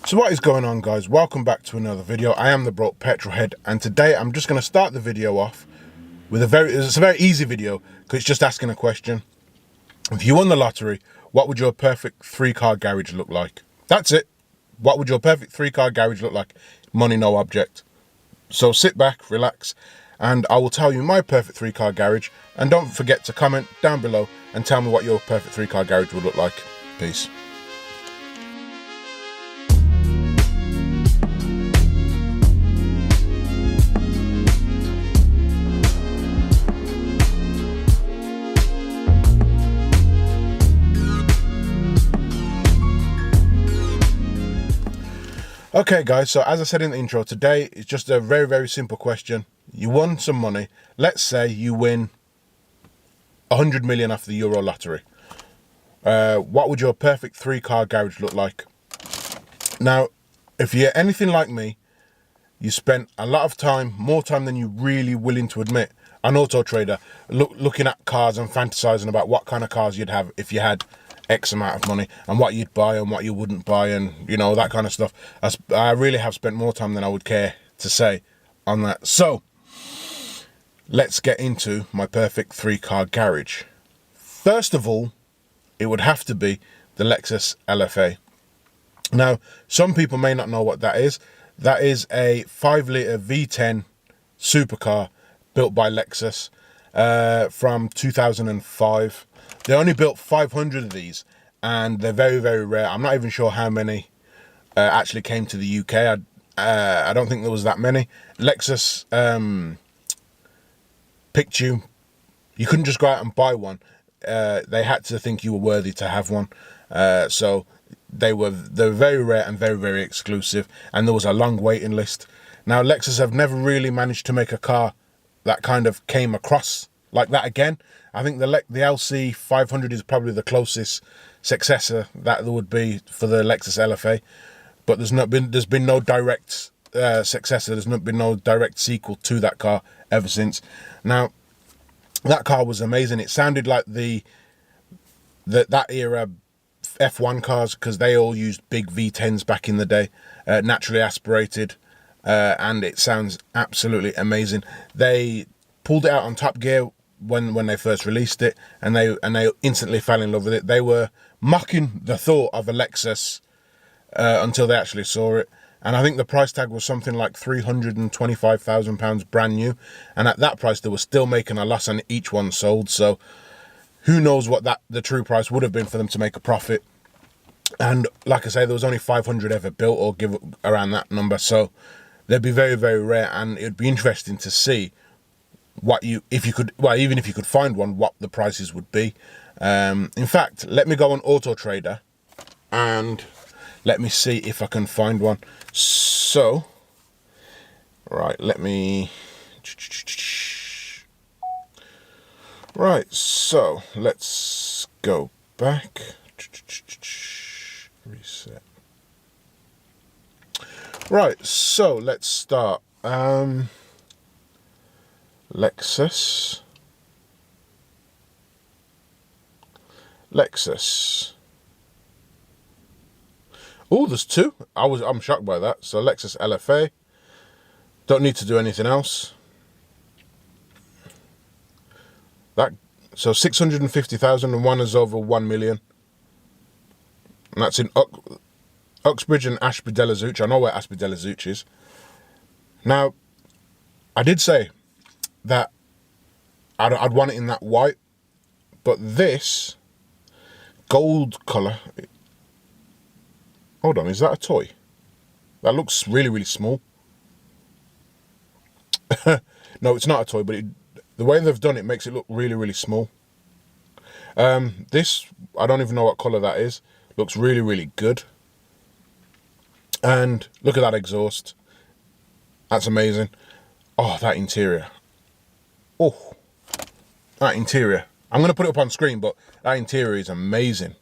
So what is going on, guys? Welcome back to another video. I am the broke Petrolhead, and today I'm just going to start the video off with it's a very easy video because it's just asking a question. If you won the lottery, what would your perfect 3-car garage look like? That's it. What would your perfect 3-car garage look like? Money, no object. So sit back, relax, and I will tell you my perfect 3-car garage. And don't forget to comment down below and tell me what your perfect 3-car garage would look like. Peace. Okay guys, so as I said in the intro, today it's just a very simple question. You won some money. Let's say you win 100 million off the Euro lottery. What would your perfect 3-car garage look like? Now, if you're anything like me, you spent a lot of time, more time than you're really willing to admit, on AutoTrader, looking at cars and fantasizing about what kind of cars you'd have if you had X amount of money, and what you'd buy and what you wouldn't buy, and you know, that kind of stuff. I really have spent more time than I would care to say on that. So let's get into my perfect 3-car garage. First of all, it would have to be the Lexus LFA. Now, some people may not know what that is. That is a 5-litre V10 supercar built by Lexus from 2005. They only built 500 of these, and they're very rare. I'm not even sure how many actually came to the UK. I don't think there was that many. Lexus picked you. You couldn't just go out and buy one. They had to think you were worthy to have one. So they were very rare and very exclusive, and there was a long waiting list. Now, Lexus have never really managed to make a car that kind of came across like that again. I think the LC 500 is probably the closest successor that there would be for the Lexus LFA, but there's been no direct successor. There's not been no direct sequel to that car ever since. Now, that car was amazing. It sounded like that era F1 cars, because they all used big V10s back in the day, naturally aspirated, and it sounds absolutely amazing. They pulled it out on Top Gear when they first released it, and they instantly fell in love with it. They were mocking the thought of a Lexus until they actually saw it, and I think the price tag was something like £325,000 brand new, and at that price they were still making a loss on each one sold. So who knows what the true price would have been for them to make a profit. And like I say, there was only 500 ever built, or give around that number, so they'd be very rare, and it'd be interesting to see what even if you could find one, what the prices would be. In fact, let me go on AutoTrader and let me see if I can find one. So right, so let's go back, reset. Right, so let's start. Lexus. Oh, there's two. I'm shocked by that. So Lexus LFA. Don't need to do anything else. So 650,000, and one is over 1 million. And that's in Uxbridge and Ashby de la Zouch. I know where Ashby de la Zouch is. Now, I did say that I'd want it in that white, but this gold colour, hold on, is that a toy? That looks really small. No, it's not a toy, but the way they've done it makes it look really small. This, I don't even know what colour that is. Looks really good. And look at that exhaust. That's amazing. Oh, that interior. Oh, that interior. I'm going to put it up on screen, but that interior is amazing.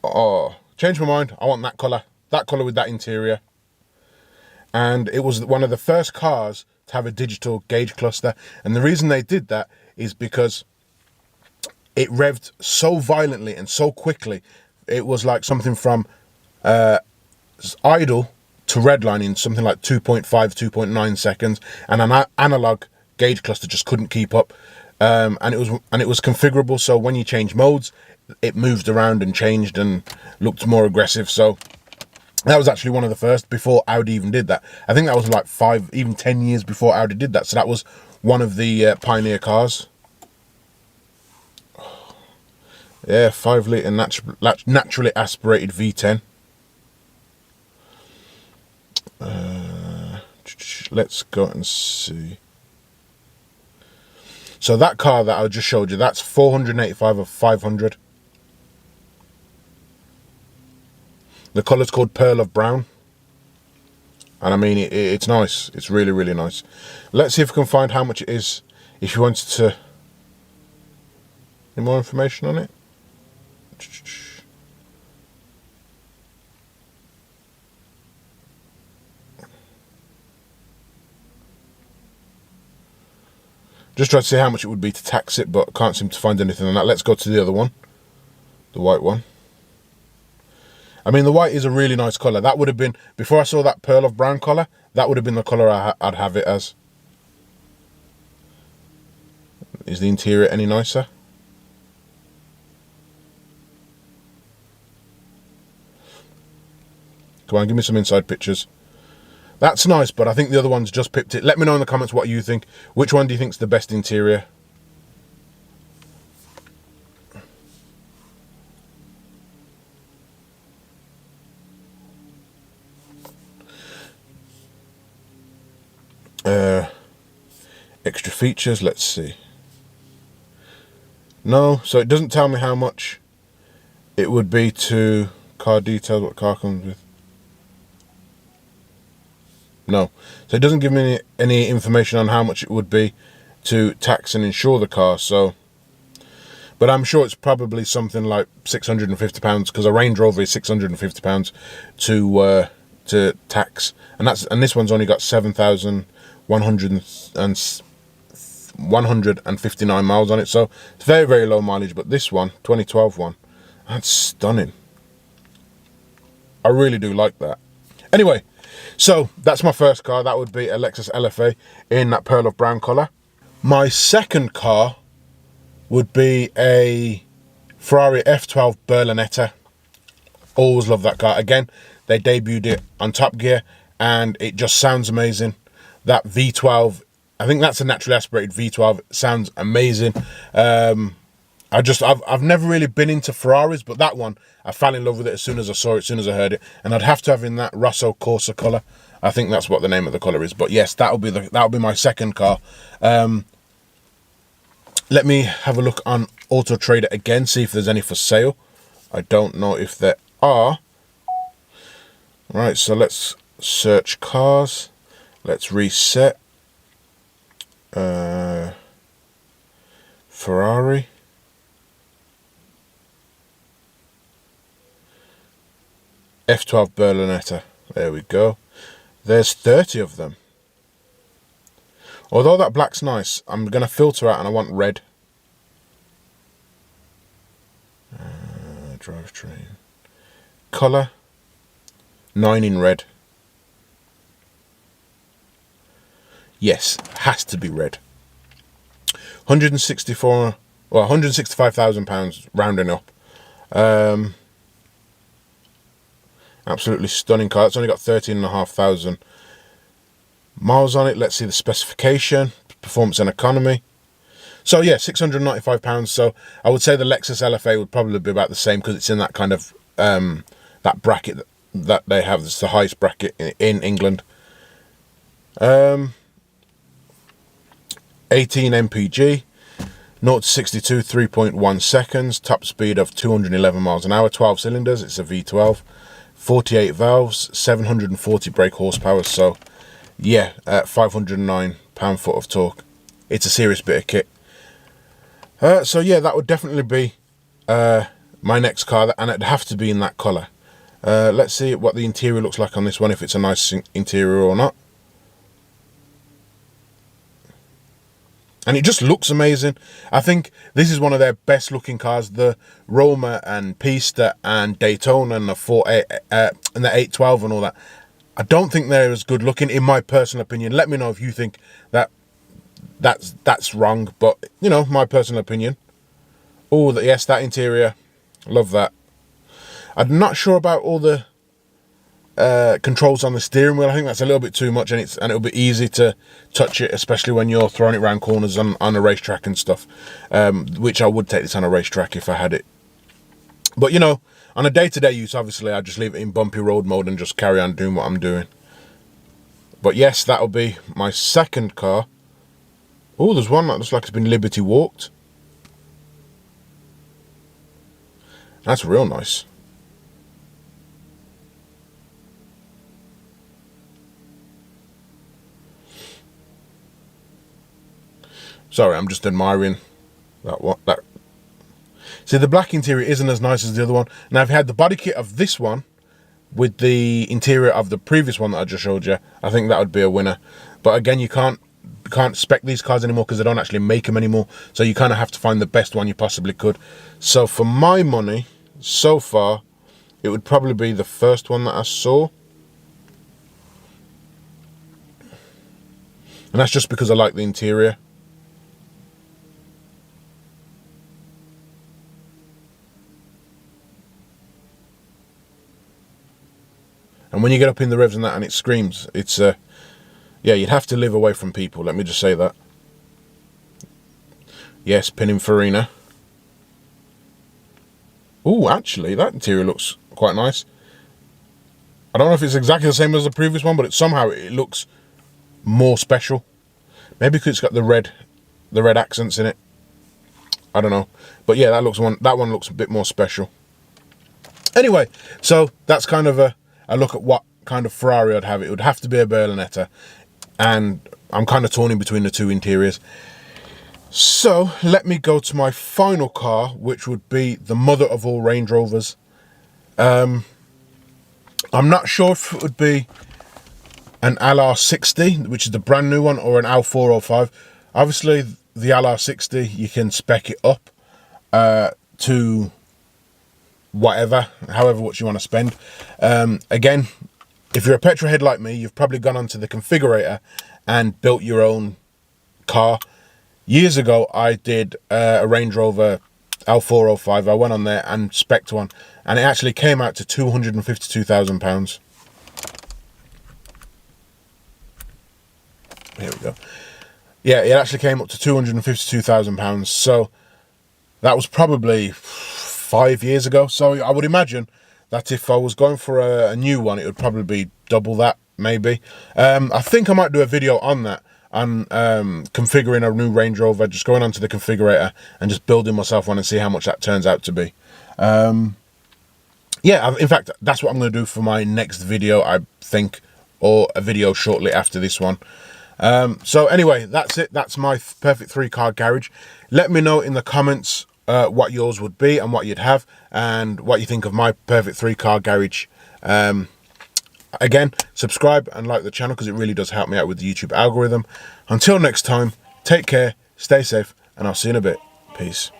Oh, changed my mind. I want that colour. That colour with that interior. And it was one of the first cars to have a digital gauge cluster. And the reason they did that is because it revved so violently and so quickly. It was like something from idle to redline in something like 2.5, 2.9 seconds, and an analog gauge cluster just couldn't keep up. And it was configurable, so when you change modes, it moved around and changed and looked more aggressive. So that was actually one of the first, before Audi even did that. I think that was like 5, even 10 years before Audi did that. So that was one of the pioneer cars. Yeah, 5 litre naturally aspirated V10. Let's go and see. So that car that I just showed you, that's 485 of 500. The colour's called Pearl of Brown. And I mean, it's nice. It's really, really nice. Let's see if we can find how much it is. If you wanted to... Any more information on it? Just try to see how much it would be to tax it, but can't seem to find anything on that. Let's go to the other one. The white one. I mean, the white is a really nice colour. That would have been, before I saw that Pearl of Brown colour, that would have been the colour I'd have it as. Is the interior any nicer? Come on, give me some inside pictures. That's nice, but I think the other one's just pipped it. Let me know in the comments what you think. Which one do you think's the best interior? Extra features, let's see. No, so it doesn't tell me how much it would be to car details, what car comes with. No, so it doesn't give me any information on how much it would be to tax and insure the car. So, but I'm sure it's probably something like £650, because a Range Rover is £650 to tax, and this one's only got 7,159 miles on it, so it's very, very low mileage. But this one, 2012 one, that's stunning. I really do like that. Anyway, so that's my first car. That would be a Lexus LFA in that Pearl of Brown colour. My second car would be a Ferrari F12 Berlinetta. Always love that car. Again, they debuted it on Top Gear and it just sounds amazing. That V12, I think that's a naturally aspirated V12. It sounds amazing. I've never really been into Ferraris, but that one, I fell in love with it as soon as I saw it, as soon as I heard it. And I'd have to have in that Rosso Corsa colour. I think that's what the name of the colour is. But yes, that'll be my second car. Let me have a look on AutoTrader again, see if there's any for sale. I don't know if there are. Right, so let's search cars. Let's reset. Ferrari. F12 Berlinetta. There we go. There's 30 of them. Although that black's nice, I'm going to filter out and I want red. Drivetrain. Colour. 9 in red. Yes, has to be red. 165,000 pounds rounding up. Absolutely stunning car. It's only got 13,500 miles on it. Let's see the specification, performance and economy. So yeah, £695. So I would say the Lexus LFA would probably be about the same, because it's in that kind of that bracket that they have. It's the highest bracket in England. 18 mpg, 0 to 62 3.1 seconds, top speed of 211 miles an hour, 12 cylinders. It's a V12, 48 valves, 740 brake horsepower. So yeah, 509 pound-foot of torque. It's a serious bit of kit. So yeah, that would definitely be my next car, and it'd have to be in that colour. Let's see what the interior looks like on this one, if it's a nice interior or not. And it just looks amazing. I think this is one of their best looking cars. The Roma and Pista and Daytona and the 812 and all that. I don't think they're as good looking, in my personal opinion. Let me know if you think that that's wrong, but you know, my personal opinion. Oh, yes, that interior, love that. I'm not sure about all the controls on the steering wheel. I think that's a little bit too much, and it'll be easy to touch it, especially when you're throwing it around corners on a racetrack and stuff, which I would take this on a racetrack if I had it. But you know, on a day-to-day use, obviously I just leave it in bumpy road mode and just carry on doing what I'm doing. But yes, that'll be my second car. Oh, there's one that looks like it's been Liberty walked. That's real nice. Sorry, I'm just admiring that. See, the black interior isn't as nice as the other one. Now, if you had the body kit of this one with the interior of the previous one that I just showed you, I think that would be a winner. But again, you can't spec these cars anymore because they don't actually make them anymore. So you kind of have to find the best one you possibly could. So for my money, so far, it would probably be the first one that I saw. And that's just because I like the interior. And when you get up in the revs and that, and it screams, it's yeah, you'd have to live away from people. Let me just say that. Yes, Pininfarina. Oh, actually, that interior looks quite nice. I don't know if it's exactly the same as the previous one, but somehow it looks more special. Maybe because it's got the red accents in it. I don't know, but yeah, that one looks a bit more special. Anyway, so that's kind of a look at what kind of Ferrari I'd have. It would have to be a Berlinetta, and I'm kind of torn in between the two interiors. So let me go to my final car, which would be the mother of all Range Rovers. I'm not sure if it would be an LR60, which is the brand new one, or an L405. Obviously, the LR60, you can spec it up to whatever, however much you want to spend. Again, if you're a petrolhead like me, you've probably gone onto the configurator and built your own car. Years ago, I did a Range Rover L405. I went on there and spec'd one, and it actually came out to £252,000. Here we go. Yeah, it actually came up to £252,000. So that was probably 5 years ago. So I would imagine that if I was going for a new one, it would probably be double that, maybe. I think I might do a video on that, on configuring a new Range Rover, just going onto the configurator and just building myself one and see how much that turns out to be. Yeah, in fact, that's what I'm going to do for my next video, I think, or a video shortly after this one. So anyway, that's it. That's my perfect 3-car garage. Let me know in the comments what yours would be and what you'd have, and what you think of my perfect 3-car garage. Again, subscribe and like the channel because it really does help me out with the YouTube algorithm. Until next time, take care, stay safe, and I'll see you in a bit. Peace.